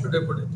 Should I put it?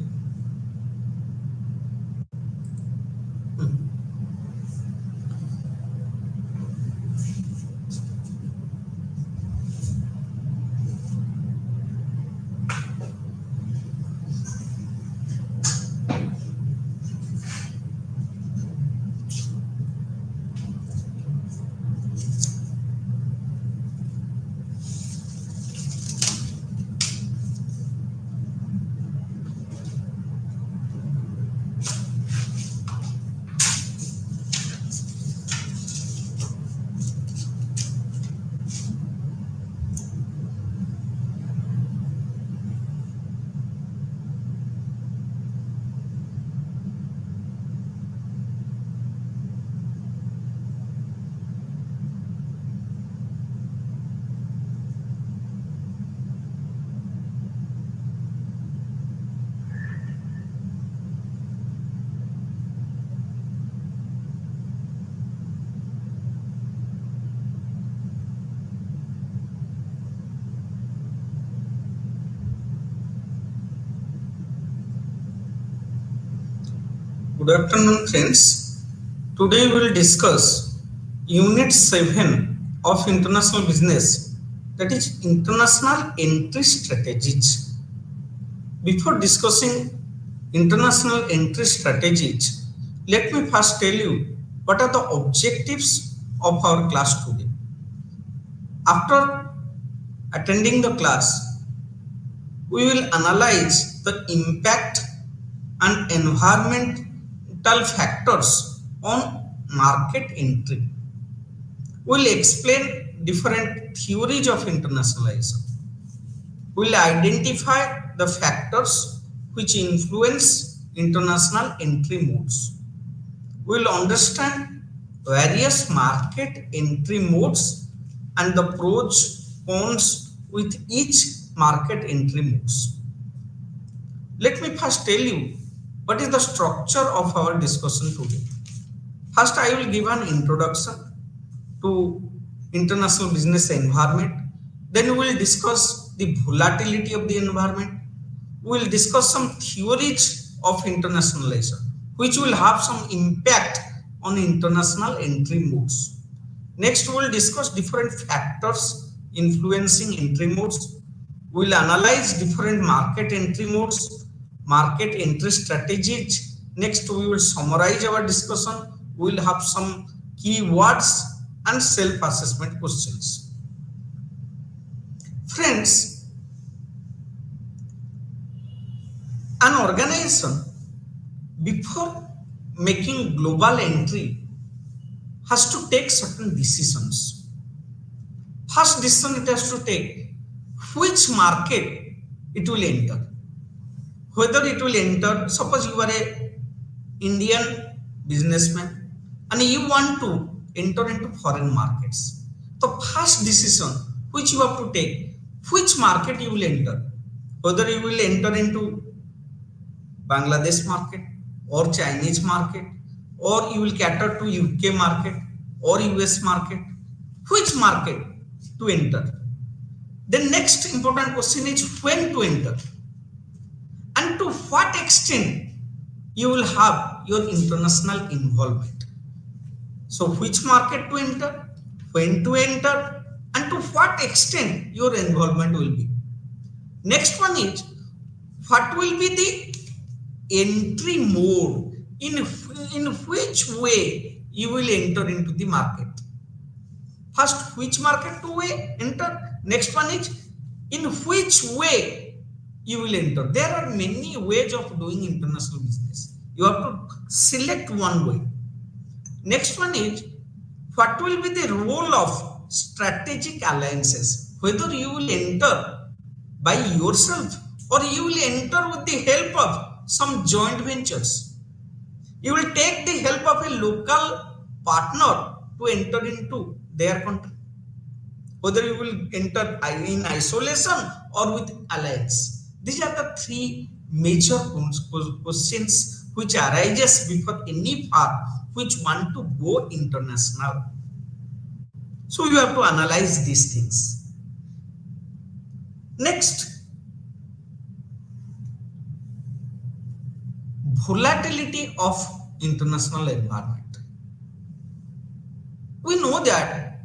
Good afternoon, friends. Today we will discuss Unit 7 of International Business, that is International Entry Strategies. Before discussing International Entry Strategies, let me first tell you what are the objectives of our class today. After attending the class, we will analyze the impact and environmental factors on market entry. We will explain different theories of internationalization. We will identify the factors which influence international entry modes. We will understand various market entry modes and the pros, cons with each market entry modes. Let me first tell you what is the structure of our discussion today. First, I will give an introduction to international business environment. Then we will discuss the volatility of the environment. We will discuss some theories of internationalization, which will have some impact on international entry modes. Next, we will discuss different factors influencing entry modes. We will analyze different market entry modes, market entry strategies. Next, we will summarize our discussion. We will have some keywords and self-assessment questions. Friends, an organization, before making global entry, has to take certain decisions. First decision it has to take which market it will enter. Whether it will enter, suppose you are a Indian businessman and you want to enter into foreign markets. The first decision which you have to take, which market you will enter. Whether you will enter into Bangladesh market or Chinese market, or you will cater to UK market or US market, which market to enter. The next important question is when to enter and to what extent you will have your international involvement. So which market to enter, when to enter, and to what extent your involvement will be. Next one is what will be the entry mode, in which way you will enter into the market. First, which market to enter. Next one is in which way you will enter. There are many ways of doing international business. You have to select one way. Next one is what will be the role of strategic alliances. Whether you will enter by yourself or you will enter with the help of some joint ventures. You will take the help of a local partner to enter into their country. Whether you will enter in isolation or with alliance. These are the three major questions which arises before any firm which want to go international. So you have to analyze these things. Next, volatility of international environment. We know that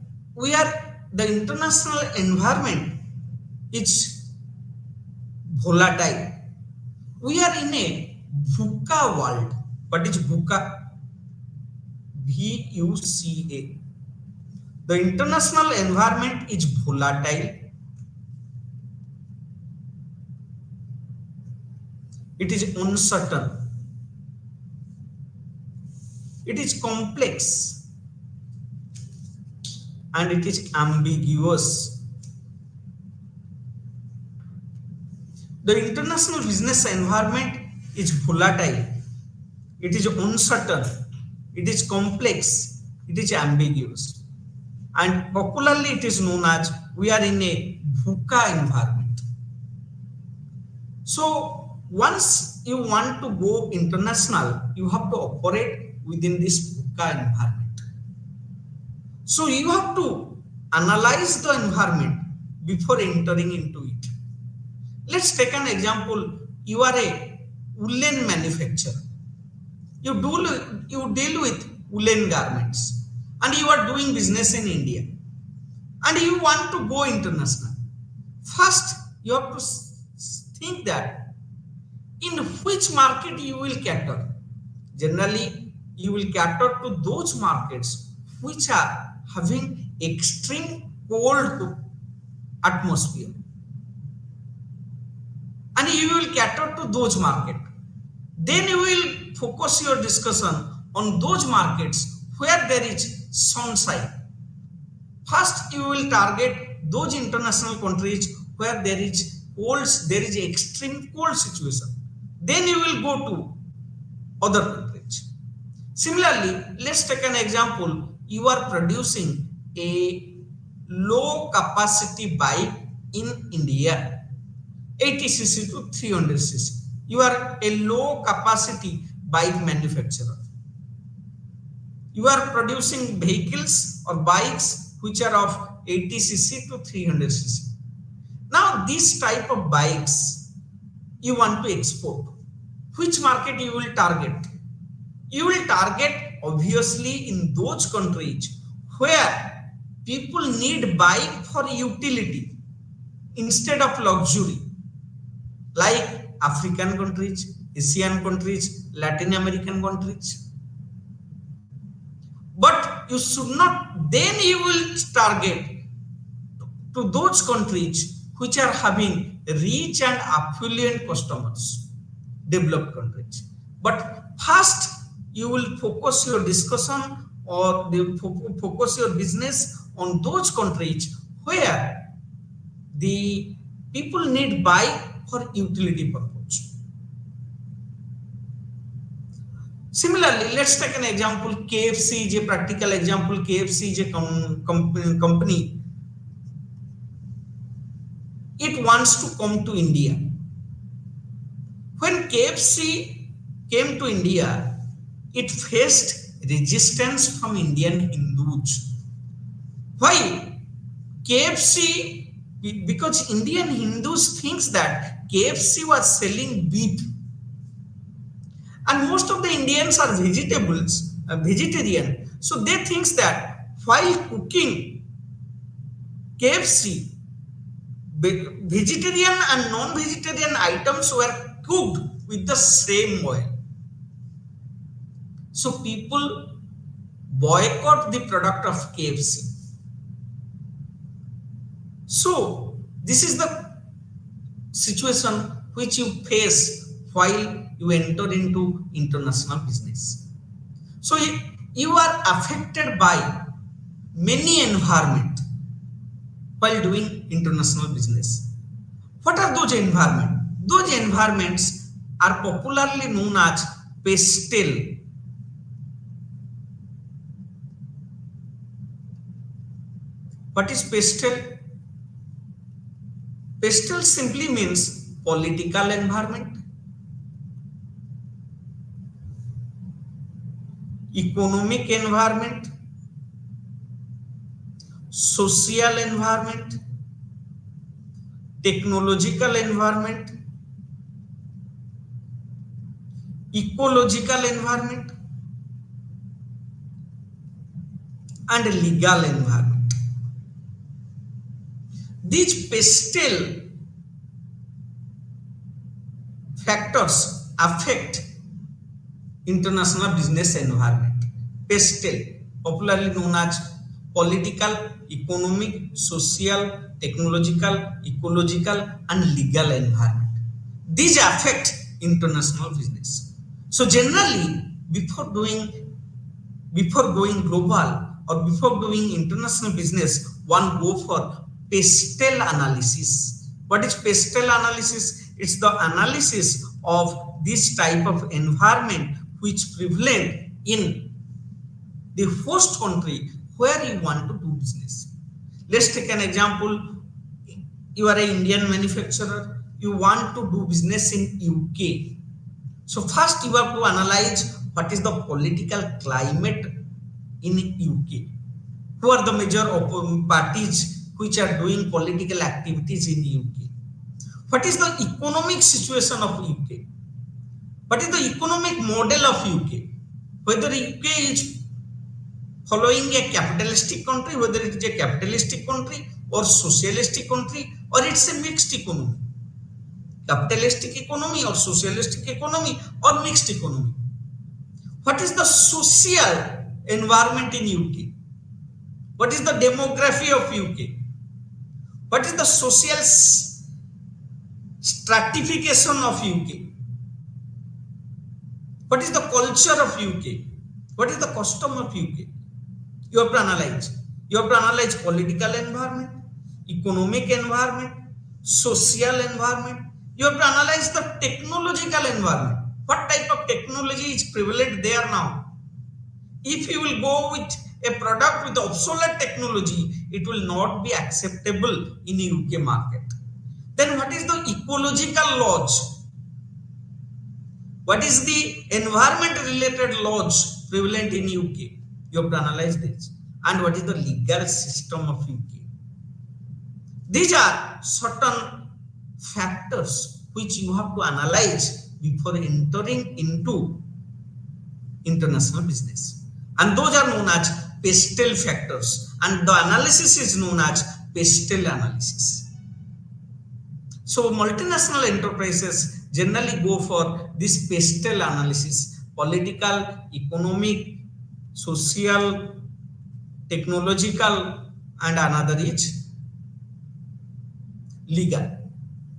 the international environment is volatile. We are in a VUCA world. What is VUCA? VUCA. The international environment is volatile. It is uncertain. It is complex. And it is ambiguous. The international business environment is volatile. It is uncertain. It is complex. It is ambiguous. And popularly it is known as we are in a VUCA environment. So once you want to go international, you have to operate within this VUCA environment. So you have to analyze the environment before entering into it. Let's take an example. You are a woolen manufacturer. You deal with woolen garments and you are doing business in India and you want to go international. First, you have to think that in which market you will cater. Generally, you will cater to those markets which are having extreme cold atmosphere. And you will cater to those markets. Then you will focus your discussion on those markets where there is sunshine. First, you will target those international countries where there is extreme cold situation. Then you will go to other countries. Similarly, let's take an example. You are producing a low capacity bike in India, 80cc to 300cc. You are a low capacity bike manufacturer. You are producing vehicles or bikes which are of 80cc to 300cc. Now this type of bikes you want to export. Which market you will target? You will target obviously in those countries where people need bike for utility instead of luxury, like African countries, Asian countries, Latin American countries. But you should not, then you will target to those countries which are having rich and affluent customers, developed countries. But first, you will focus your discussion or focus your business on those countries where the people need bike for utility purpose. Similarly, let's take an example. KFC is a practical example. KFC is a company. It wants to come to India. When KFC came to India, it faced resistance from Indian Hindus. Why? KFC, because Indian Hindus thinks that KFC was selling beef. And most of the Indians are vegetarian. So they think that while cooking KFC, vegetarian and non-vegetarian items were cooked with the same oil. So people boycott the product of KFC. So this is the situation which you face while you enter into international business. So you are affected by many environment while doing international business. What are those environments? Those environments are popularly known as pastel. What is pastel? Pastel simply means political environment, economic environment, social environment, technological environment, ecological environment, and legal environment. These pastel factors affect international business environment. Pastel, popularly known as political, economic, social, technological, ecological, and legal environment. These affect international business. So generally, before going global or before doing international business, one go for pastel analysis. What is pastel analysis? It's the analysis of this type of environment which prevalent in the host country where you want to do business. Let's take an example. You are an Indian manufacturer. You want to do business in UK. So first you have to analyze what is the political climate in UK. Who are the major parties which are doing political activities in UK? What is the economic situation of UK? What is the economic model of UK? Whether UK is following a capitalistic country, whether it is a capitalistic country or socialistic country, or it's a mixed economy. Capitalistic economy or socialistic economy or mixed economy. What is the social environment in UK? What is the demography of UK? What is the social stratification of UK? What is the culture of UK? What is the custom of UK? You have to analyze. You have to analyze political environment, economic environment, social environment. You have to analyze the technological environment. What type of technology is prevalent there now? If you will go with a product with obsolete technology, it will not be acceptable in UK market. Then what is the ecological laws? What is the environment related laws prevalent in UK? You have to analyze this. And what is the legal system of UK? These are certain factors which you have to analyze before entering into international business. And those are known as pastel factors. And the analysis is known as pastel analysis. So multinational enterprises generally go for this pastel analysis: political, economic, social, technological, and another is legal.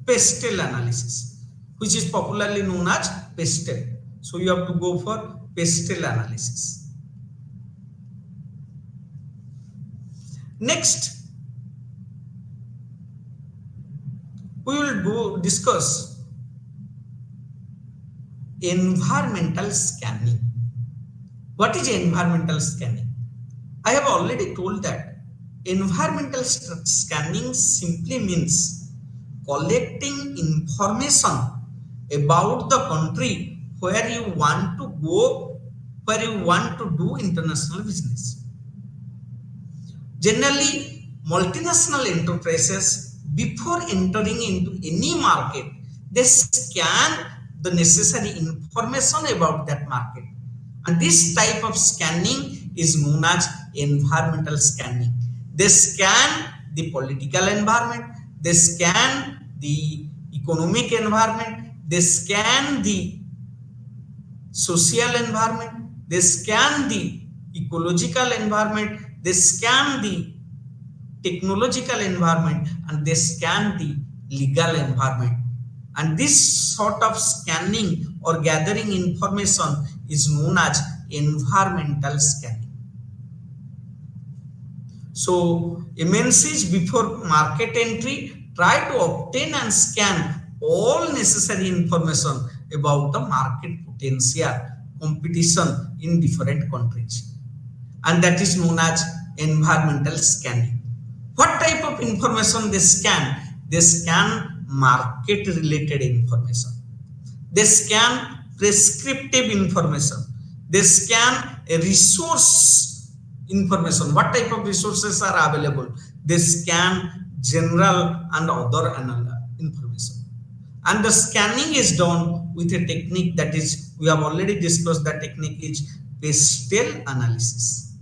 Pastel analysis, which is popularly known as pastel. So you have to go for pastel analysis. Next, we will discuss environmental scanning. What is environmental scanning? I have already told that environmental scanning simply means collecting information about the country where you want to go, where you want to do international business. Generally, multinational enterprises, before entering into any market, they scan the necessary information about that market. And this type of scanning is known as environmental scanning. They scan the political environment, they scan the economic environment, they scan the social environment, they scan the ecological environment, they scan the technological environment, and they scan the legal environment. And this sort of scanning or gathering information is known as environmental scanning. So MNCs before market entry try to obtain and scan all necessary information about the market potential, competition in different countries, and that is known as environmental scanning. What type of information they scan? They scan market related information, they scan prescriptive information, they scan a resource information. What type of resources are available? They scan general and other information. And the scanning is done with a technique that is We have already discussed the technique is pastel analysis.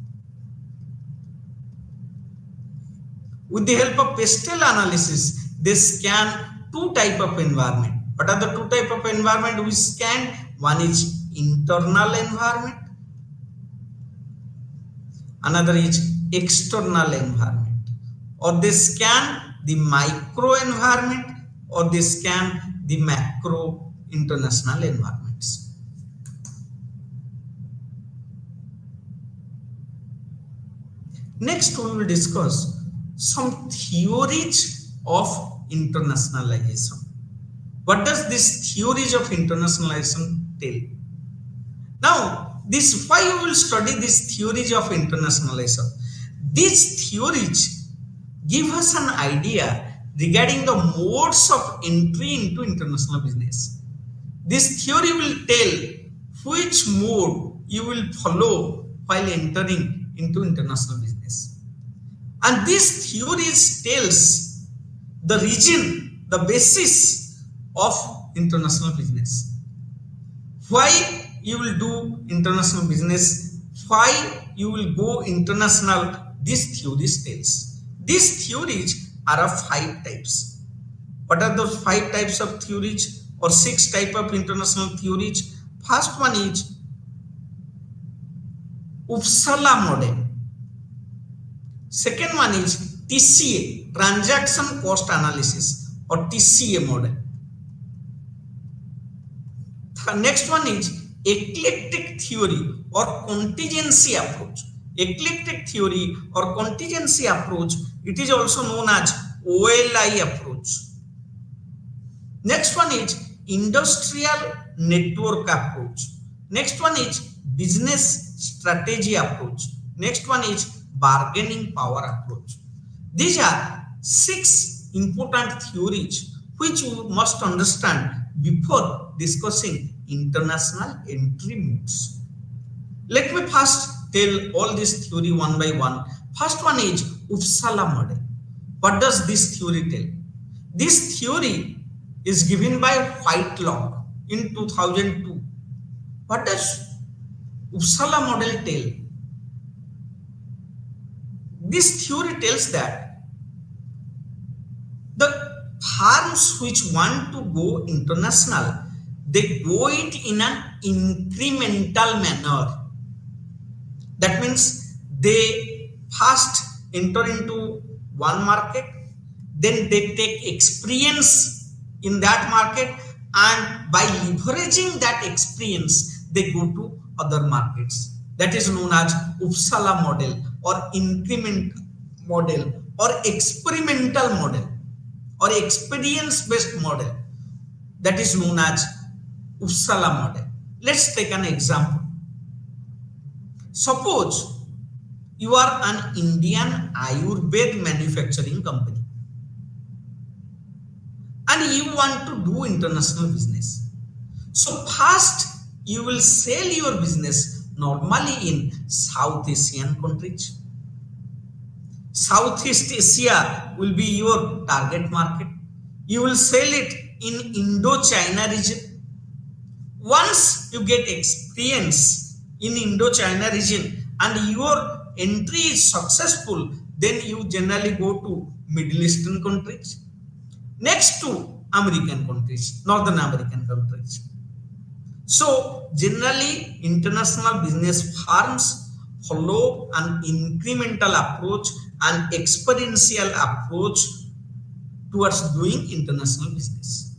With the help of pastel analysis, they scan two type of environment. What are the two type of environment we scan? One is internal environment, another is external environment. Or they scan the micro environment, or they scan the macro international environments. Next, we will discuss some theories of internationalization. What does this theories of internationalization tell? Now, why we will study this theories of internationalization? These theories give us an idea regarding the modes of entry into international business. This theory will tell which mode you will follow while entering into international business. And this theory tells the region, the basis of international business. Why you will do international business, why you will go international, this theory tells. These theories are of 5 types. What are those 5 types of theories or 6 type of international theories? First one is Uppsala model. Second one is TCA, transaction cost analysis, or TCA model. The next one is eclectic theory or contingency approach. Eclectic theory or contingency approach, it is also known as OLI approach. Next one is industrial network approach. Next one is business strategy approach. Next one is bargaining power approach. These are 6 important theories which you must understand before discussing international entry modes. Let me first tell all this theory one by one. First one is Uppsala model. What does this theory tell? This theory is given by Whitelock in 2002. What does Uppsala model tell? This theory tells that the firms which want to go international, they go it in an incremental manner. That means they first enter into one market, then they take experience in that market, and by leveraging that experience, they go to other markets. That is known as Uppsala model or increment model or experimental model or experience-based model. That is known as Uppsala model. Let's take an example. Suppose you are an Indian Ayurveda manufacturing company and you want to do international business. So first you will sell your business normally in South Asian countries. Southeast Asia will be your target market. You will sell it in Indo-China region. Once you get experience in Indo-China region and your entry is successful, then you generally go to Middle Eastern countries. Next to American countries, Northern American countries. So generally international business firms follow an incremental approach and experiential approach towards doing international business.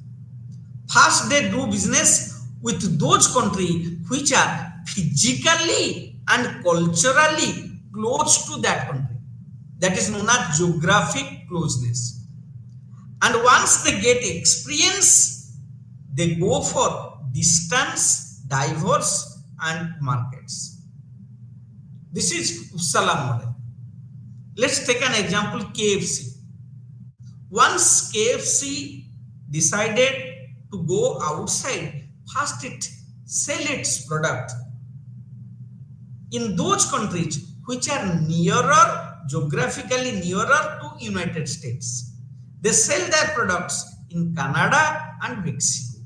First they do business with those countries which are physically and culturally close to that country. That is known as geographic closeness. And once they get experience, they go for distance, diverse and markets. This is Uppsala model. Let's take an example, KFC. Once KFC decided to go outside, first it sell its product in those countries which are nearer, geographically nearer to United States. They sell their products in Canada and Mexico,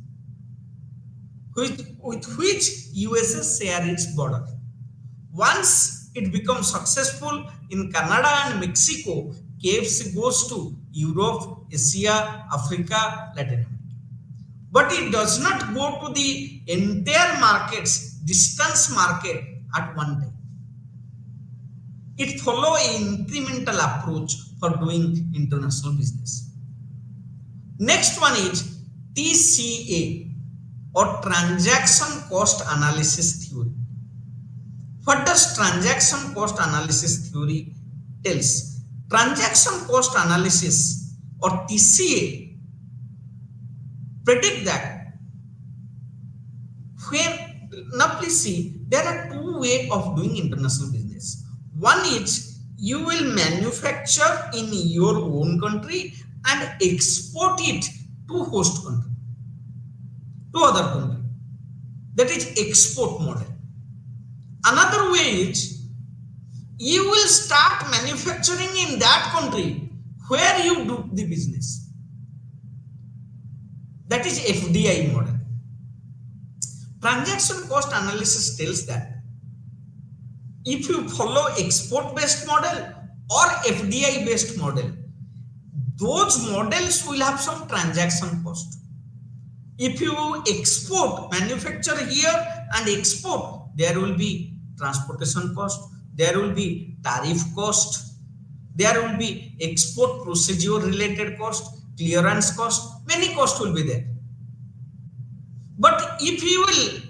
which with which USA share its border. Once it becomes successful in Canada and Mexico, KFC goes to Europe, Asia, Africa, Latin America. But it does not go to the entire markets, distance market at one time. It follows an incremental approach for doing international business. Next one is TCA or Transaction Cost Analysis Theory. What does Transaction Cost Analysis Theory tells? Transaction Cost Analysis or TCA predict that when, now please see, there are two ways of doing international business. One is you will manufacture in your own country and export it to host country, to other country. That is export model. Another way is you will start manufacturing in that country where you do the business. That is FDI model. Transaction cost analysis tells that if you follow export based model or FDI based model, those models will have some transaction cost. If you export, manufacture here and export, there will be transportation cost, there will be tariff cost, there will be export procedure related cost, clearance cost, many costs will be there. But if you will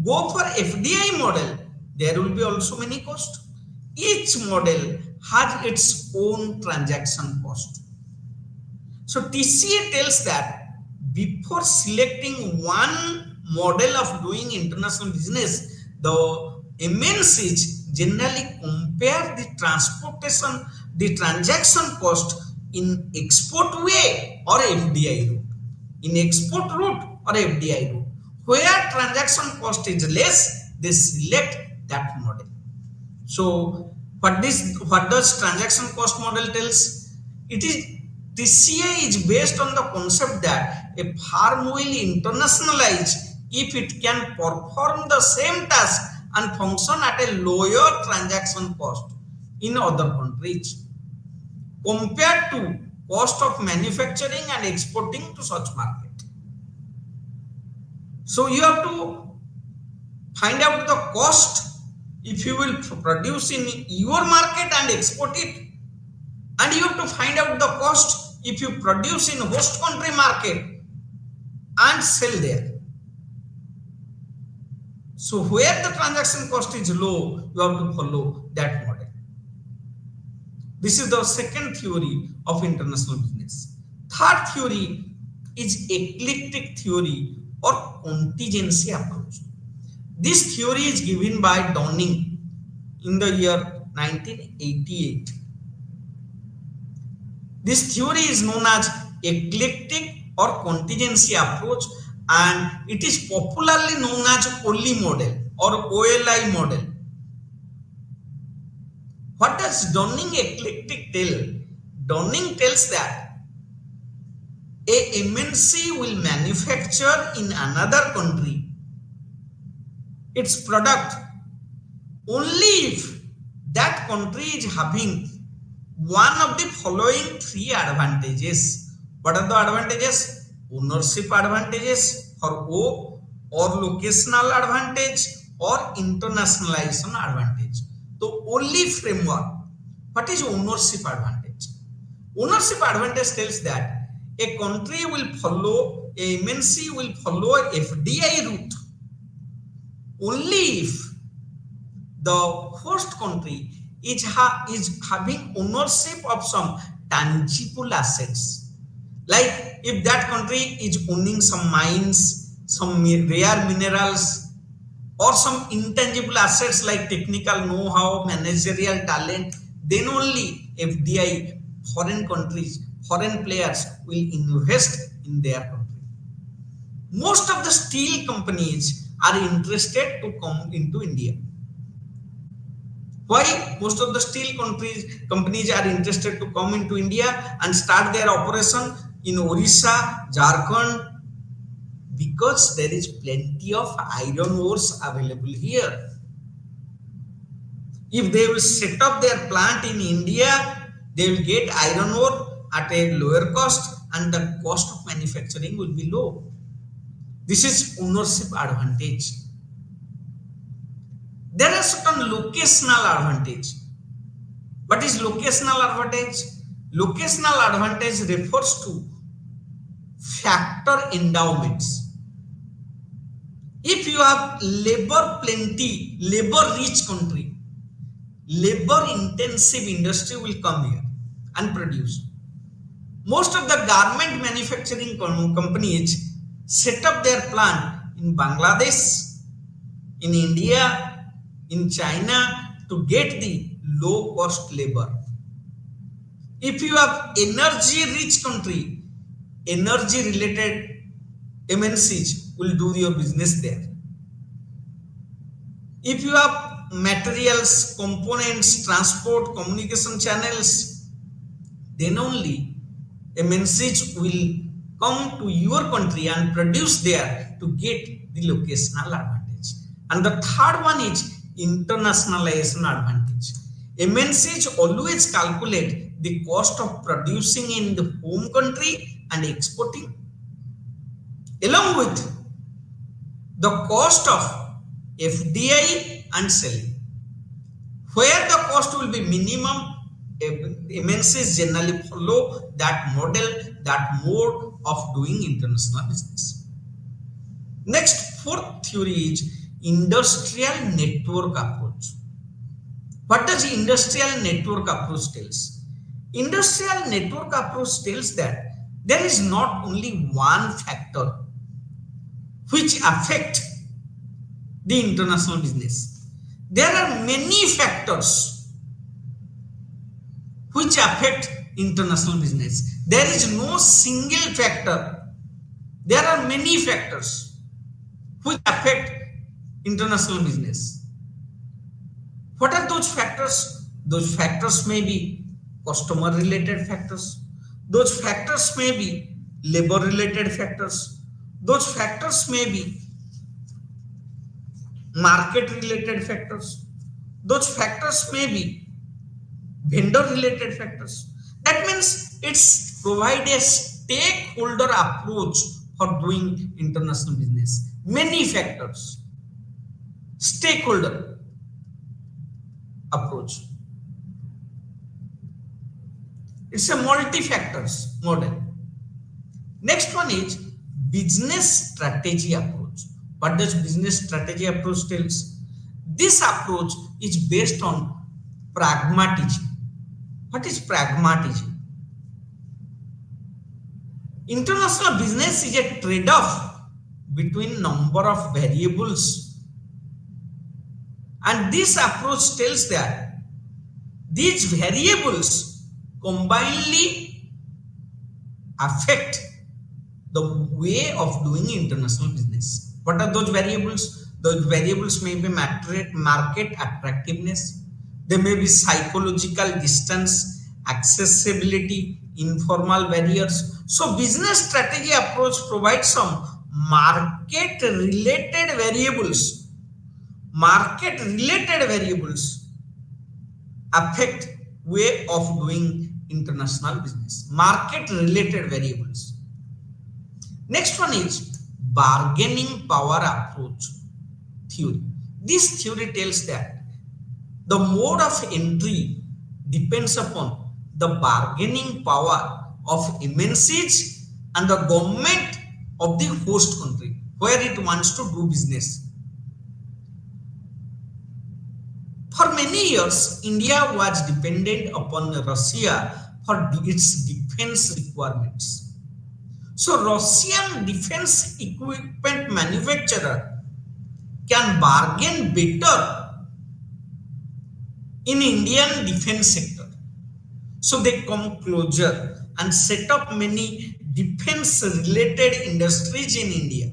go for FDI model, there will be also many costs. Each model has its own transaction cost. So TCA tells that before selecting one model of doing international business, the MNCs generally compare the transportation, the transaction cost in export way or FDI route. In export route or FDI route. Where transaction cost is less, they select that model. So what does transaction cost model tells? It is TCA is based on the concept that a firm will internationalize if it can perform the same task and function at a lower transaction cost in other countries compared to cost of manufacturing and exporting to such market. So you have to find out the cost if you will produce in your market and export it, and you have to find out the cost if you produce in host country market and sell there. So where the transaction cost is low, you have to follow that model. This is the second theory of international business. Third theory is eclectic theory or contingency approach. This theory is given by Downing in the year 1988. This theory is known as eclectic or contingency approach, and it is popularly known as OLI model or OLI model. What does Downing eclectic tell? Downing tells that a MNC will manufacture in another country its product only if that country is having one of the following three advantages. What are the advantages? Ownership advantages for O, or locational advantage, or internationalization advantage. The only framework. What is ownership advantage? Ownership advantage tells that a country will follow, a MNC will follow a FDI route only if the host country is having ownership of some tangible assets. Like if that country is owning some mines, some rare minerals, or some intangible assets like technical know-how, managerial talent, then only FDI, foreign countries, foreign players will invest in their country. Most of the steel companies are interested to come into India. Why? Most of the steel companies are interested to come into India and start their operation in Orissa, Jharkhand, Because there is plenty of iron ores available here. If they will set up their plant in India, they will get iron ore at a lower cost and the cost of manufacturing will be low. This is ownership advantage. There are certain locational advantage. What is locational advantage? Locational advantage refers to factor endowments. If you have labor plenty, labor rich country, labor intensive industry will come here and produce. Most of the garment manufacturing companies set up their plant in Bangladesh, in India, in China to get the low cost labor. If you have energy rich country, energy related MNCs will do your business there. If you have materials, components, transport, communication channels, then only MNCs will come to your country and produce there to get the locational advantage. And the third one is internationalization advantage. MNCs always calculate the cost of producing in the home country and exporting, along with the cost of FDI and selling. Where the cost will be minimum, MNCs generally follow that model, that mode of doing international business. Next, fourth theory is industrial network approach. What does industrial network approach tells? Industrial network approach tells that there is not only one factor which affect the international business. There are many factors which affect international business. There is no single factor. There are many factors which affect international business. What are those factors? Those factors may be customer related factors. Those factors may be labor related factors. Those factors may be market related factors. Those factors may be vendor related factors. That means it's provide a stakeholder approach for doing international business. Many factors. Stakeholder approach. It's a multi-factors model. Next one is business strategy approach. What does business strategy approach tells? This approach is based on pragmatism. What is pragmatism? International business is a trade-off between number of variables, and this approach tells that these variables combinedly affect the way of doing international business. What are those variables? Those variables may be market attractiveness, they may be psychological distance, accessibility, informal barriers. So business strategy approach provides some market related variables. Market related variables affect way of doing international business. Market related variables. Next one is bargaining power approach theory. This theory tells that the mode of entry depends upon the bargaining power of MNCs and the government of the host country where it wants to do business. For many years, India was dependent upon Russia for its defense requirements. So, Russian defense equipment manufacturer can bargain better in Indian defense sector. So, they come closer and set up many defense related industries in India.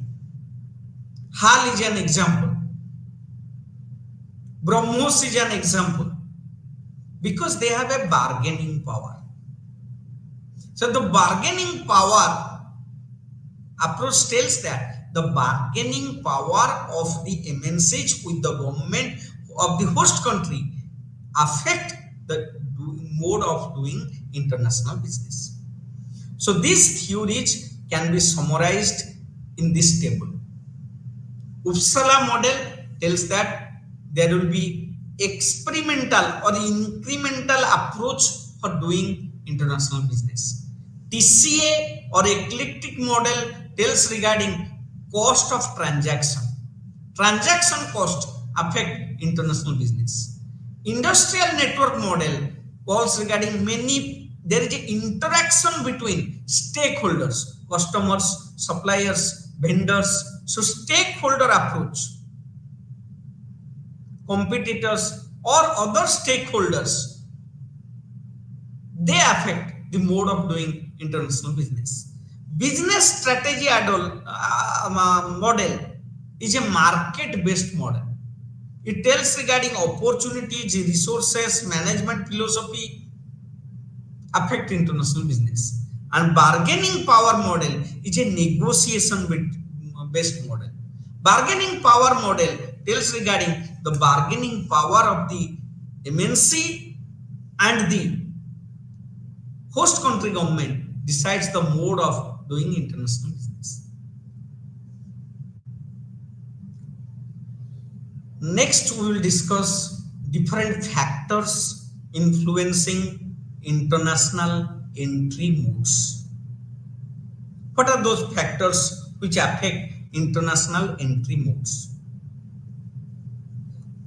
HAL is an example. BrahMos is an example because they have a bargaining power. So the bargaining power approach tells that the bargaining power of the MNCs with the government of the host country affect the mode of doing international business. So these theories can be summarized in this table. Uppsala model tells that there will be experimental or incremental approach for doing international business. TCA or eclectic model tells regarding cost of transaction. Transaction cost affect international business. Industrial network model calls regarding there is an interaction between stakeholders, customers, suppliers, vendors. So stakeholder approach, competitors or other stakeholders, they affect the mode of doing international business. Business strategy model is a market-based model. It tells regarding opportunities, resources, management philosophy affect international business. And bargaining power model is a negotiation based model. Bargaining power model tells regarding the bargaining power of the MNC and the host country government decides the mode of doing international business. Next, we will discuss different factors influencing international entry modes. What are those factors which affect international entry modes?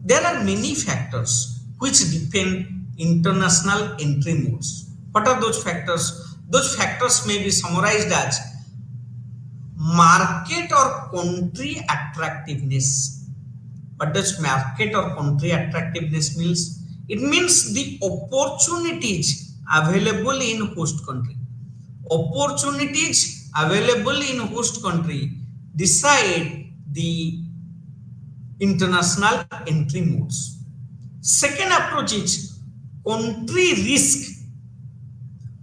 There are many factors which depend international entry modes. What are those factors? Those factors may be summarized as market or country attractiveness. What does market or country attractiveness means? It means the opportunities available in host country. Opportunities available in host country decide the international entry modes. Second approach is country risk.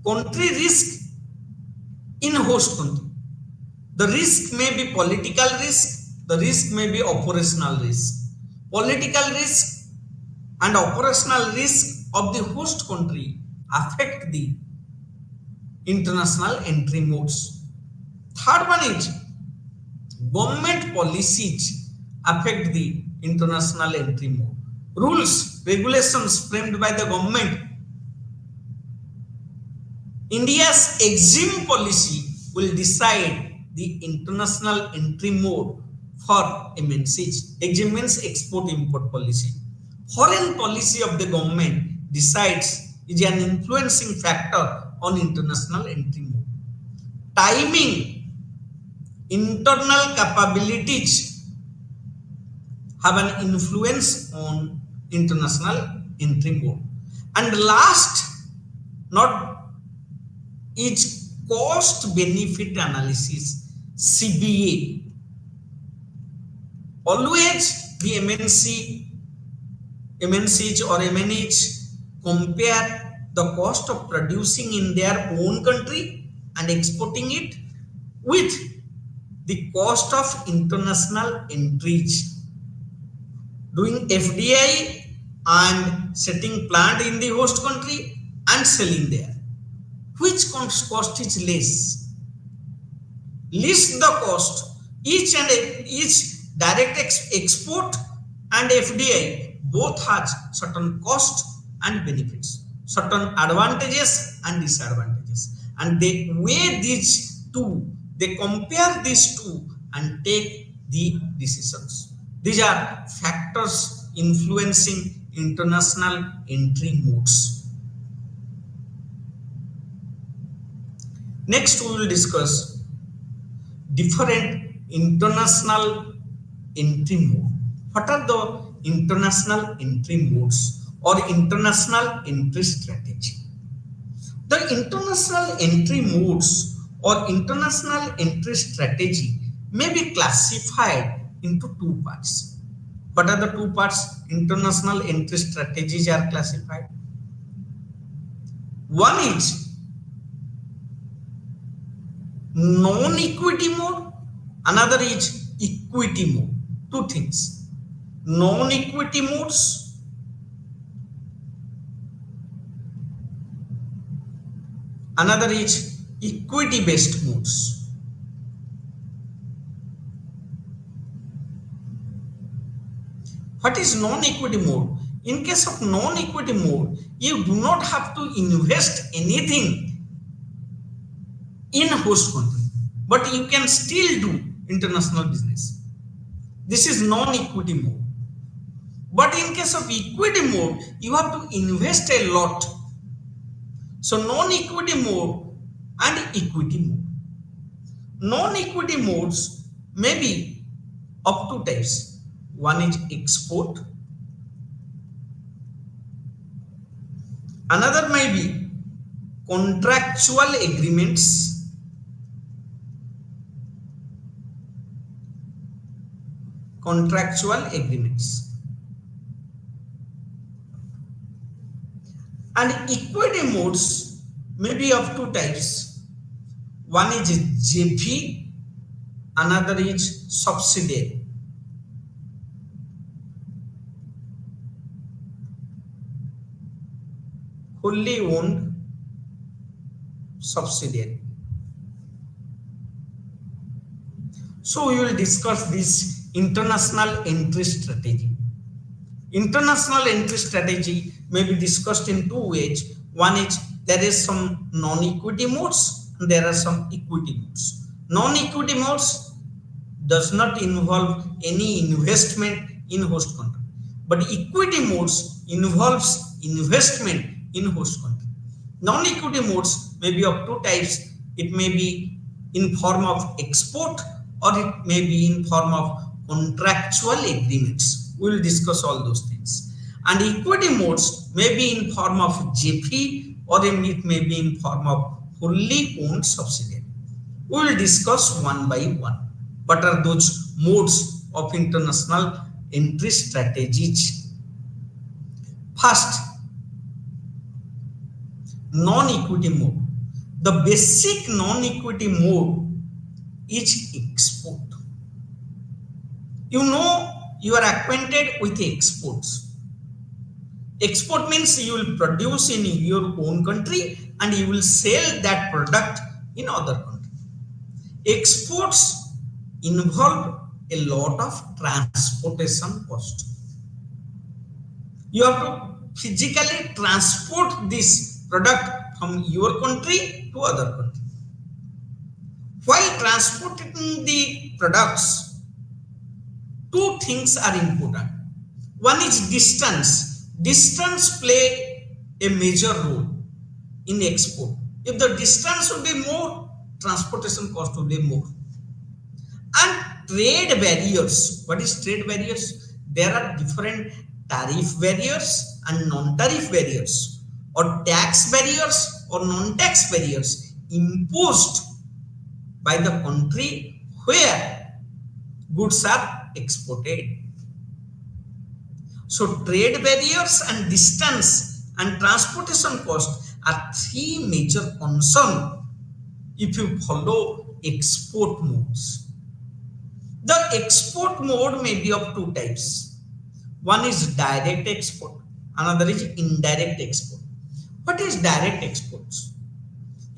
Country risk in host country. The risk may be political risk, the risk may be operational risk. Political risk and operational risk of the host country affect the international entry modes. Third one is government policies affect the international entry mode. Rules, regulations framed by the government. India's exim policy will decide the international entry mode for MNCs. Exim means export-import policy. Foreign policy of the government decides, is an influencing factor on international entry mode. Timing, internal capabilities have an influence on international entry mode. And last, not is cost benefit analysis, CBA. Always the MNCs or MNHs compare the cost of producing in their own country and exporting it with the cost of international entries. Doing FDI and setting plant in the host country and selling there. Which cost is less? List the cost. Each direct export and FDI both has certain cost and benefits, certain advantages and disadvantages, and they weigh these two, they compare these two and take the decisions. These are factors influencing international entry modes. Next, we will discuss different international entry mode. What are the international entry modes or international entry strategy? The international entry modes or international entry strategy may be classified into two parts. What are the two parts international entry strategies are classified? One is non-equity mode Another is equity mode. Two things. Non-equity modes, another is equity based modes. What is non-equity mode? In case of non-equity mode, you do not have to invest anything in host country, but you can still do international business. This is non-equity mode. But in case of equity mode, you have to invest a lot. So non-equity mode and equity mode. Non-equity modes may be of two types. One is export. Another may be contractual agreements. Contractual agreements. And equity modes may be of two types. One is JV, another is subsidiary. Wholly owned subsidiary. So we will discuss this international entry strategy. International entry strategy may be discussed in two ways. One is there is some non-equity modes and there are some equity modes. Non-equity modes does not involve any investment in host country, but equity modes involves investment in host country. Non-equity modes may be of two types. It may be in form of export or it may be in form of contractual agreements. We will discuss all those things. And equity modes may be in form of JP or it may be in form of wholly owned subsidiary. We will discuss one by one. What are those modes of international entry strategies? First, non-equity mode. The basic non-equity mode is export. You know, you are acquainted with exports. Export means you will produce in your own country and you will sell that product in other country. Exports involve a lot of transportation cost. You have to physically transport this product from your country to other country. While transporting the products, two things are important. One is distance. Distance play a major role in export. If the distance would be more, transportation cost would be more. And trade barriers. What is trade barriers? There are different tariff barriers and non-tariff barriers, or tax barriers or non-tax barriers imposed by the country where goods are exported. So trade barriers and distance and transportation cost are three major concerns if you follow export modes. The export mode may be of two types. One is direct export, another is indirect export. What is direct exports?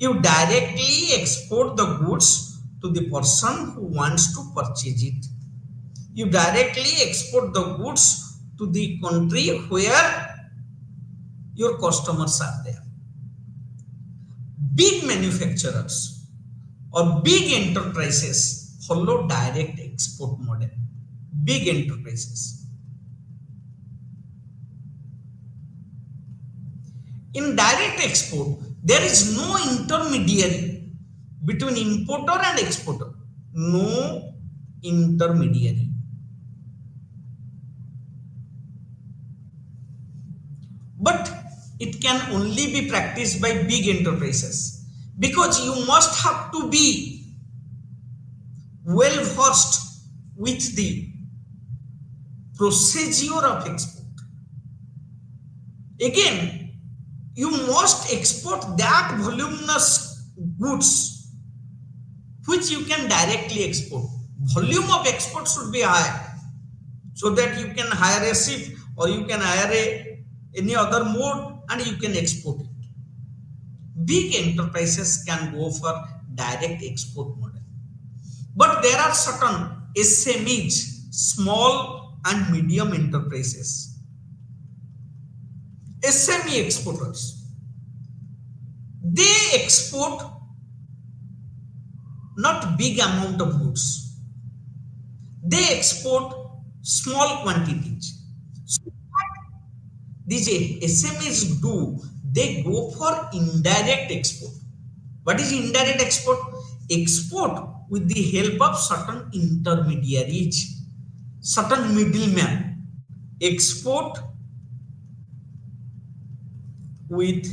You directly export the goods to the person who wants to purchase it. You directly export the goods to the country where your customers are there. Big manufacturers or big enterprises follow direct export model. Big enterprises. In direct export, there is no intermediary between importer and exporter. No intermediary. But it can only be practiced by big enterprises because you must have to be well versed with the procedure of export. Again, you must export that voluminous goods which you can directly export. volume of export should be high, so that you can hire a ship or you can hire any other mode and you can export it. Big enterprises can go for direct export model, but there are certain SMEs, small and medium enterprises, SME exporters. They export not big amount of goods. They export small quantities. So what these SMEs do, they go for indirect export. What is indirect export? Export with the help of certain intermediaries, certain middlemen. Export with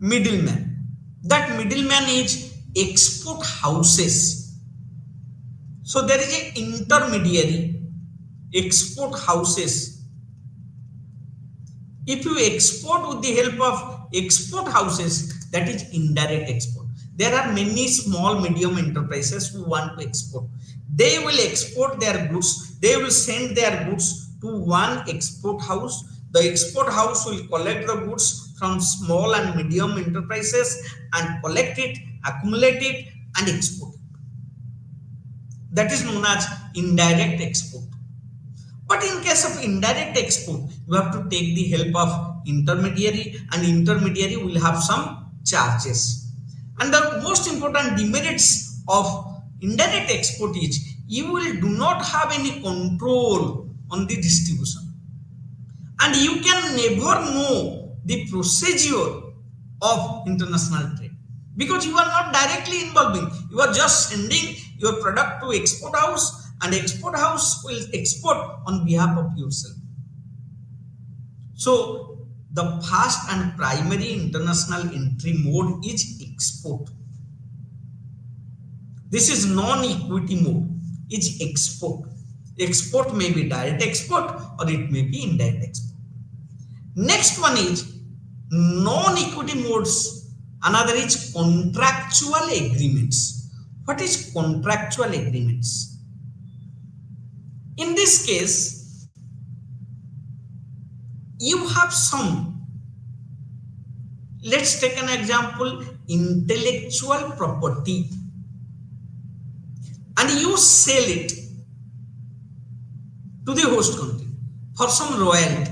middleman. That middleman is export houses. So there is an intermediary, export houses. If you export with the help of export houses, that is indirect export. There are many small medium enterprises who want to export. They will export their goods. They will send their goods to one export house. The export house will collect the goods from small and medium enterprises and collect it, accumulate it, and export it. That is known as indirect export. But in case of indirect export, you have to take the help of intermediary, and intermediary will have some charges. And the most important demerits of indirect export is you will do not have any control on the distribution, and you can never know the procedure of international trade because you are not directly involving. You are just sending your product to export house, and export house will export on behalf of yourself. So the first and primary international entry mode is export. This is non-equity mode, is export. Export may be direct export or it may be indirect export. Next one is non-equity modes. Another is contractual agreements. What is contractual agreements? In this case, you have some, let's take an example, intellectual property, and you sell it to the host country for some royalty.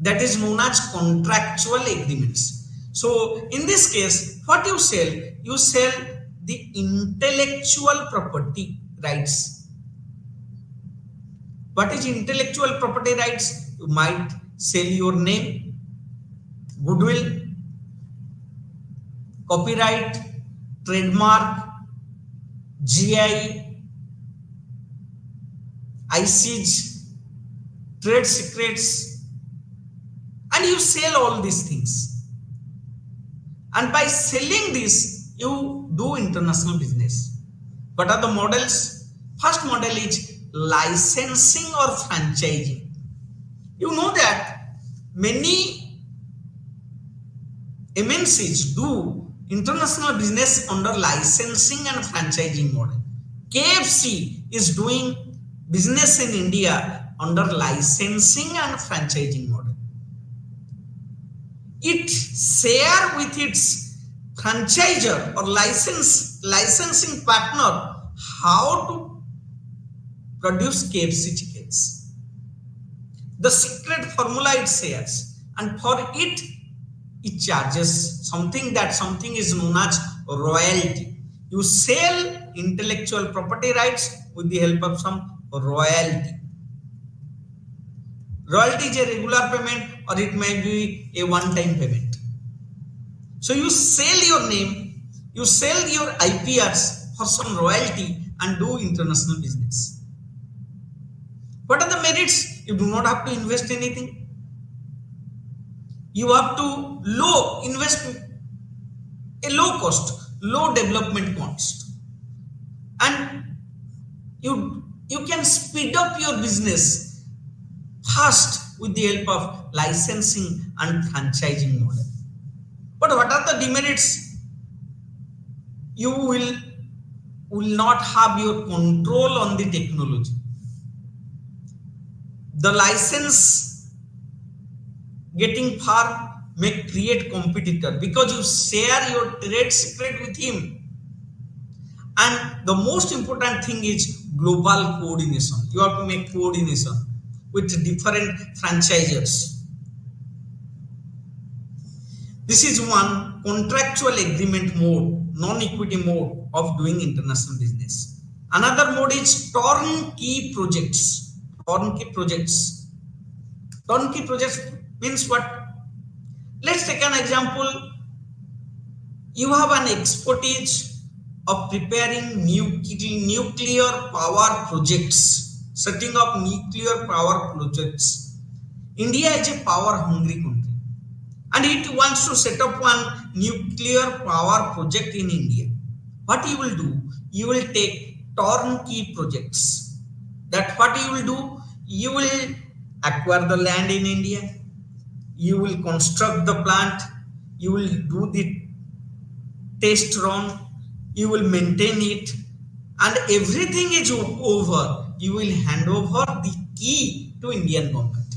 That is known as contractual agreements. So in this case, what you sell the intellectual property rights. What is intellectual property rights? You might sell your name, goodwill, copyright, trademark, GI, ICs, trade secrets, and you sell all these things. And by selling this, you do international business. What are the models? First model is licensing or franchising. You know that many MNCs do international business under licensing and franchising model. KFC is doing business in India under licensing and franchising model. It share with its franchisor or licensing partner how to produce KFC chickens. The secret formula it shares, and for it charges something is known as royalty. You sell intellectual property rights with the help of some royalty. Royalty is a regular payment or it may be a one-time payment. So you sell your name, you sell your IPRs for some royalty and do international business. What are the merits? You do not have to invest anything. You have to invest a low cost, low development cost, and you can speed up your business fast with the help of licensing and franchising model. But what are the demerits? You will will not have your control on the technology. The license getting far may create competitor because you share your trade secret with him. And the most important thing is global coordination. You have to make coordination with different franchisors. This is one contractual agreement mode, non-equity mode of doing international business. Another mode is turnkey projects. Turnkey projects. Turnkey projects means what? Let's take an example. You have an expertise of preparing nuclear power projects, setting up nuclear power projects. India is a power hungry country and it wants to set up one nuclear power project in India. What you will do? You will take turnkey projects. That what you will do? You will acquire the land in India. You will construct the plant. You will do the test run. You will maintain it. And everything is over. You will hand over the key to Indian government.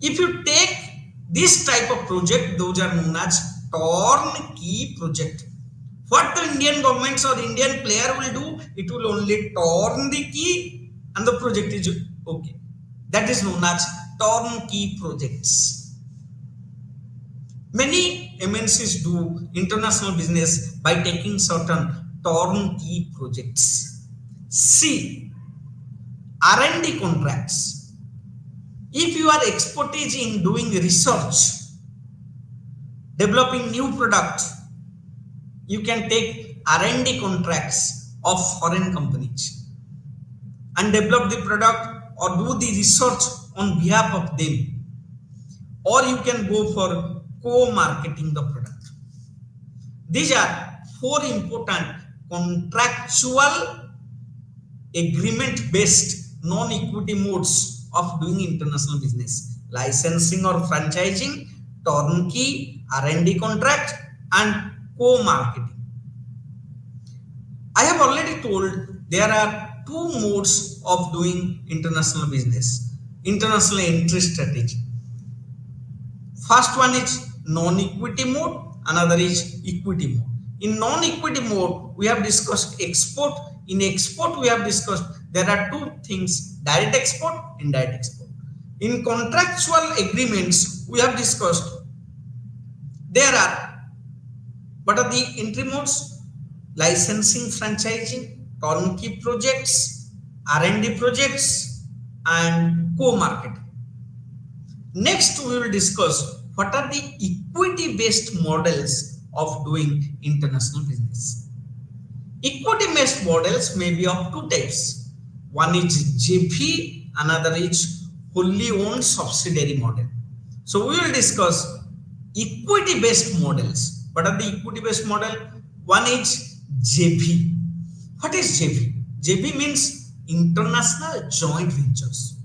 If you take this type of project, those are known as turnkey project. What the Indian governments or Indian player will do, it will only turn the key and the project is okay. That is known as turnkey projects. Many MNCs do international business by taking certain turnkey projects. C. R&D contracts. If you are expertise in doing research, developing new products, you can take R&D contracts of foreign companies and develop the product or do the research on behalf of them. Or you can go for co-marketing the product. These are four important contractual agreement-based non-equity modes of doing international business: licensing or franchising, turnkey, R&D contract, and co-marketing. I have already told there are two modes of doing international business, international entry strategy. First one is non-equity mode, another is equity mode. In non-equity mode, we have discussed export. In export, we have discussed there are two things: direct export, indirect export. In contractual agreements, we have discussed there are what are the entry modes: licensing, franchising, turnkey projects, R&D projects, and co-marketing. Next, we will discuss what are the equity-based models of doing international business. Equity-based models may be of two types. One is JV, another is wholly owned subsidiary model. So we will discuss equity-based models. What are the equity-based model? One is JV. What is JV? JV means international joint ventures.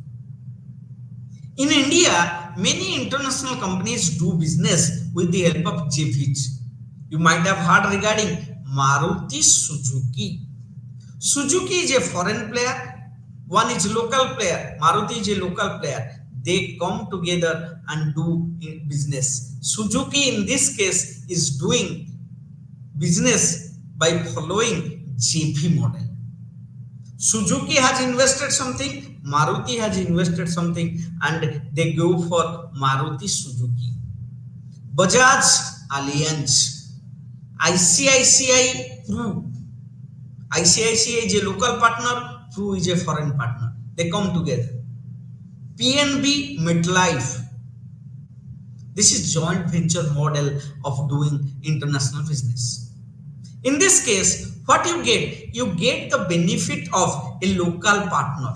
In India, many international companies do business with the help of JVs. You might have heard regarding Maruti Suzuki. Suzuki is a foreign player, one is a local player. Maruti is a local player. They come together and do business. Suzuki in this case is doing business by following JV model. Suzuki has invested something, Maruti has invested something, and they go for Maruti Suzuki. Bajaj Allianz, ICICI Pru. ICICI is a local partner, Pru is a foreign partner. They come together. PNB MetLife. This is joint venture model of doing international business. In this case, what you get? You get the benefit of a local partner.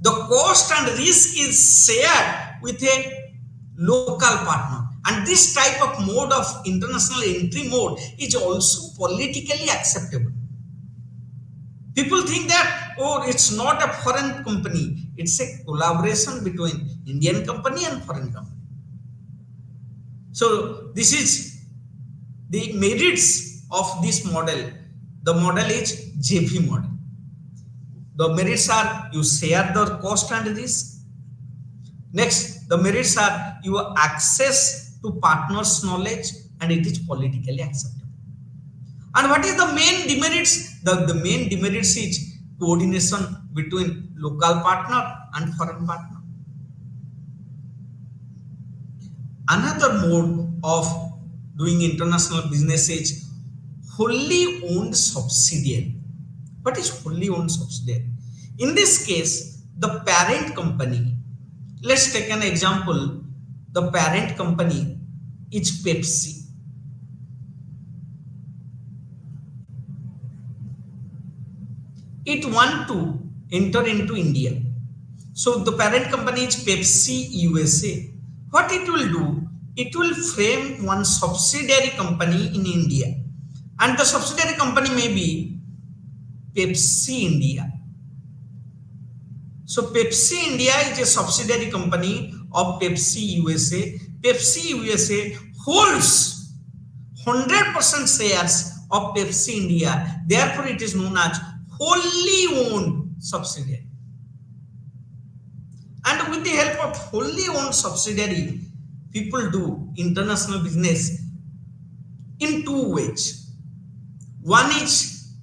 The cost and risk is shared with a local partner. And this type of mode of international entry mode is also politically acceptable. People think that, oh, it's not a foreign company. It's a collaboration between Indian company and foreign company. So this is the merits of this model. The model is JV model. The merits are you share the cost and risk. Next, the merits are your access to partners' knowledge and it is politically acceptable. And what is the main demerits? The main demerits is coordination between local partner and foreign partner. Another mode of doing international business is wholly owned subsidiary. What is wholly owned subsidiary? In this case, the parent company, let's take an example, the parent company is Pepsi. It want to enter into India. So the parent company is Pepsi USA. What it will do? It will frame one subsidiary company in India. And the subsidiary company may be Pepsi India. So Pepsi India is a subsidiary company of Pepsi USA. Pepsi USA holds 100% shares of Pepsi India. Therefore, it is known as wholly owned subsidiary. And with the help of wholly owned subsidiary, people do international business in two ways. One is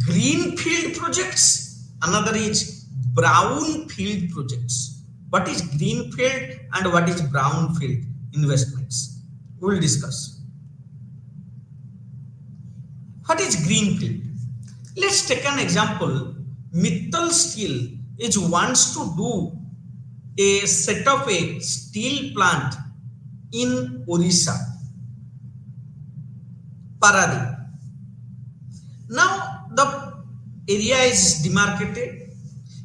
greenfield projects, another is brownfield projects. What is greenfield and what is brownfield investments? We will discuss. What is greenfield? Let's take an example. Mittal Steel wants to do set up a steel plant in Orissa, Paradip. Now the area is demarcated.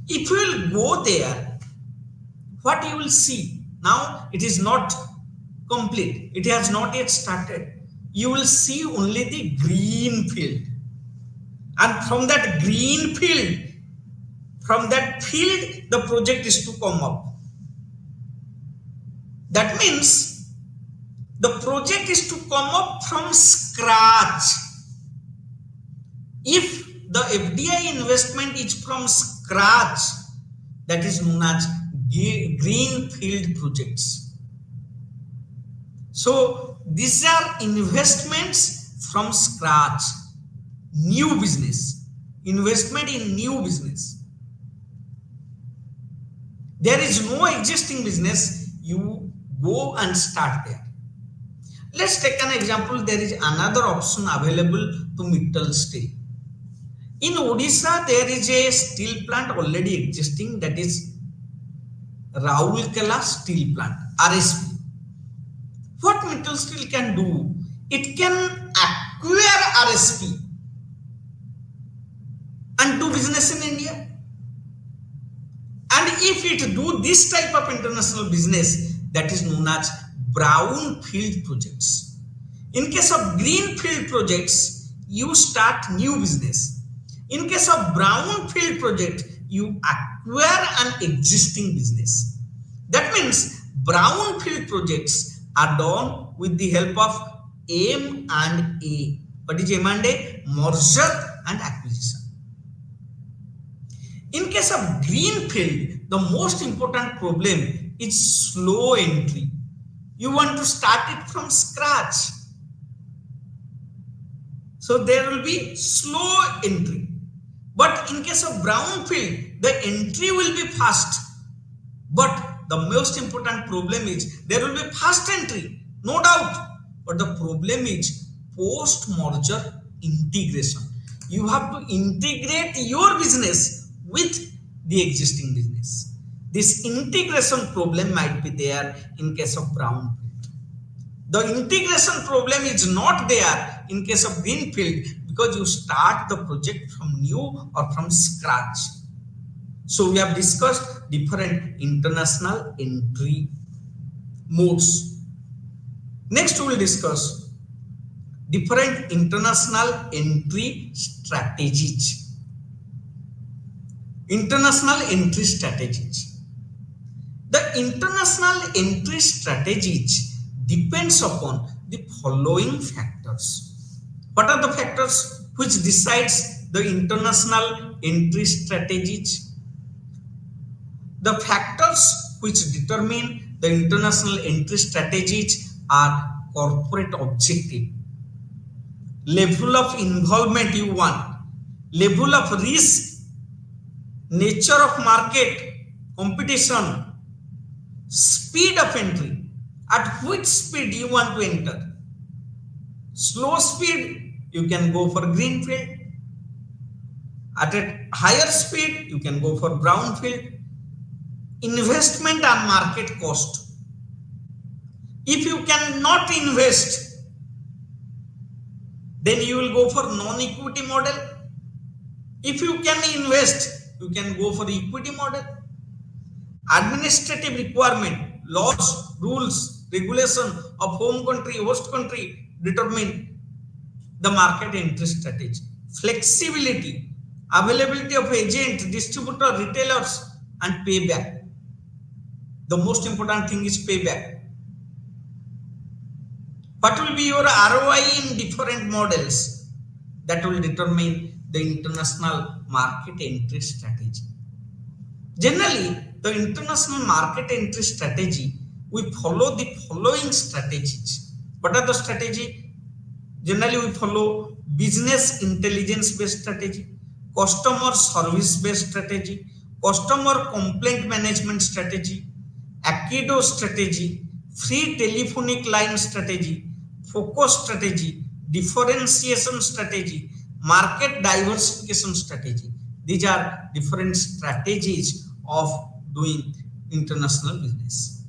If you will go there, what you will see? Now it is not complete. It has not yet started. You will see only the green field. And from that green field, from that field, the project is to come up. That means the project is to come up from scratch. If the FDI investment is from scratch, that is known as greenfield projects. So these are investments from scratch, new business, investment in new business. There is no existing business, you go and start there. Let's take an example. There is another option available to Mittal Steel. In Odisha, there is a steel plant already existing, that is Raulkela Steel Plant, RSP. What Mittal Steel can do? It can acquire RSP and do business in India. And if it do this type of international business, that is known as brownfield projects. In case of greenfield projects, you start new business. In case of brownfield project, you acquire an existing business. That means brownfield projects are done with the help of M&A. What is M&A? Merger and acquisition. In case of greenfield, the most important problem is slow entry. You want to start it from scratch. So there will be slow entry. But in case of brownfield, the entry will be fast. But the most important problem is there will be fast entry, no doubt. But the problem is post-merger integration. You have to integrate your business with the existing business. This integration problem might be there in case of brownfield. The integration problem is not there in case of greenfield because you start the project from new or from scratch. So we have discussed different international entry modes. Next we will discuss different international entry strategies. International entry strategies. The international entry strategies depends upon the following factors. What are the factors? which decides the international entry strategies. The factors which determine the international entry strategies are corporate objective, level of involvement you want, level of risk, nature of market, competition, speed of entry, at which speed you want to enter. Slow speed, you can go for greenfield. At a higher speed, you can go for brownfield. Investment and market cost. If you cannot invest, then you will go for non-equity model. If you can invest, you can go for equity model. Administrative requirement, laws, rules, regulation of home country, host country determine the market entry strategy. Flexibility, availability of agent, distributor, retailers, and payback. The most important thing is payback. What will be your ROI in different models? That will determine the international market entry strategy. Generally, the international market entry strategy, we follow the following strategies. What are the strategy? Generally, we follow business intelligence based strategy, customer service based strategy, customer complaint management strategy, Akido strategy, free telephonic line strategy, focus strategy, differentiation strategy, market diversification strategy. These are different strategies of doing international business.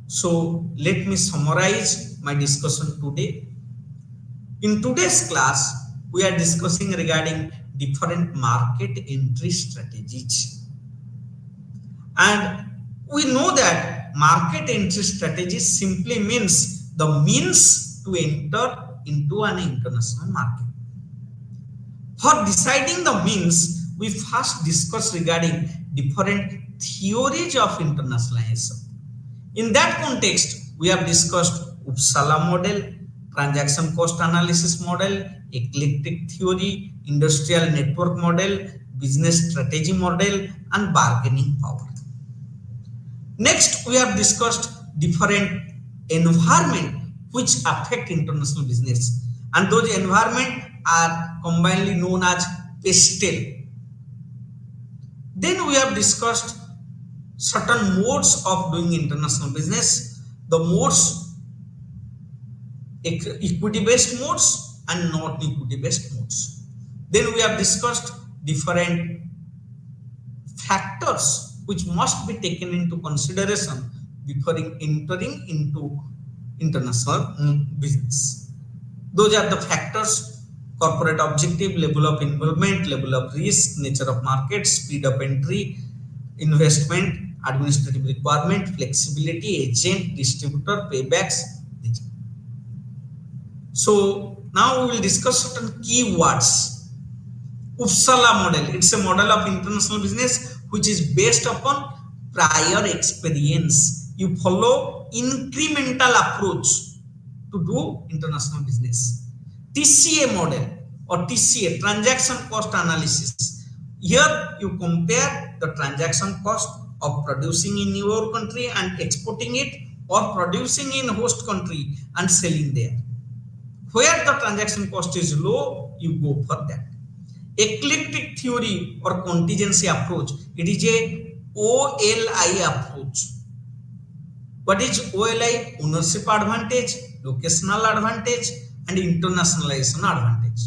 So let me summarize my discussion today. In today's class, we are discussing regarding different market entry strategies. And we know that market entry strategy simply means the means to enter into an international market. For deciding the means, we first discuss regarding different theories of internationalization. In that context, we have discussed Uppsala model, transaction cost analysis model, eclectic theory, industrial network model, business strategy model, and bargaining power. Next, we have discussed different environment which affect international business, and those environment are combinedly known as PESTEL. Then we have discussed certain modes of doing international business, the modes, equity-based modes and non-equity-based modes. Then we have discussed different factors which must be taken into consideration before entering into international business. Those are the factors: corporate objective, level of involvement, level of risk, nature of market, speed of entry, investment, administrative requirement, flexibility, agent, distributor, paybacks. So now we will discuss certain keywords. Uppsala model, it's a model of international business which is based upon prior experience. You follow incremental approach to do international business. TCA model or TCA, transaction cost analysis. Here you compare the transaction cost of producing in your country and exporting it, or producing in host country and selling there. Where the transaction cost is low, you go for that. Eclectic theory or contingency approach, it is a OLI approach. What is OLI? Ownership advantage, locational advantage, and internationalization advantage.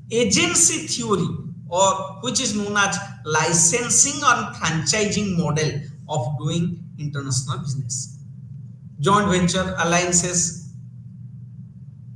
Agency theory, or which is known as licensing or franchising model of doing international business. Joint venture, alliances.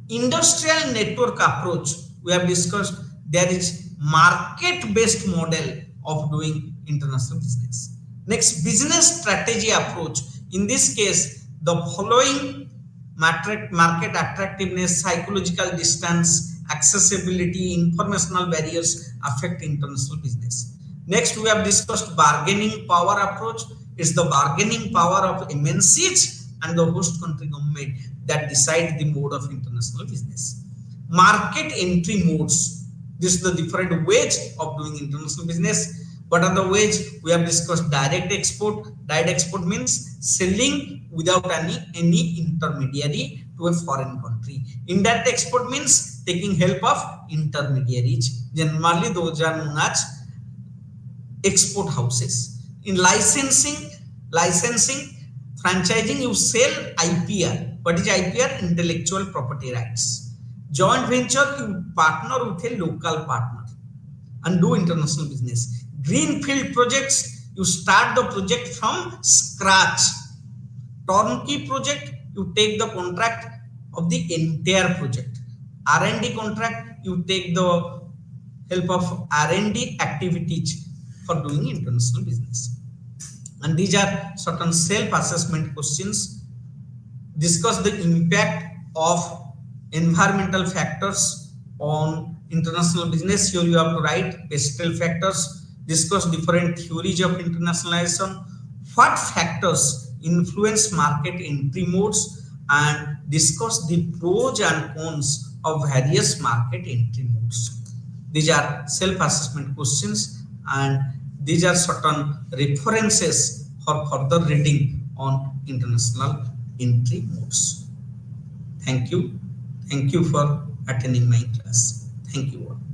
Industrial network approach, we have discussed. There is market-based model of doing international business. Next, business strategy approach. In this case, the following market attractiveness, psychological distance, accessibility, informational barriers affect international business. Next, we have discussed bargaining power approach. It's the bargaining power of MNCs and the host country government that decide the mode of international business. market entry modes. This is the different ways of doing international business. What are the ways? We have discussed direct export. Direct export means selling without any intermediary to a foreign country. Indirect export means taking help of intermediaries. Generally, those are known as export houses. In licensing, franchising, you sell IPR. What is IPR? Intellectual property rights. Joint venture, you partner with a local partner and do international business. Greenfield projects, you start the project from scratch. Turnkey project, you take the contract of the entire project. R&D contract, you take the help of R&D activities for doing international business. And these are certain self-assessment questions. Discuss the impact of environmental factors on international business. Here you have to write pestle factors. Discuss different theories of internationalization. What factors influence market entry modes, and discuss the pros and cons of various market entry modes. These are self-assessment questions, and these are certain references for further reading on international entry modes. Thank you. Thank you for attending my class. Thank you all.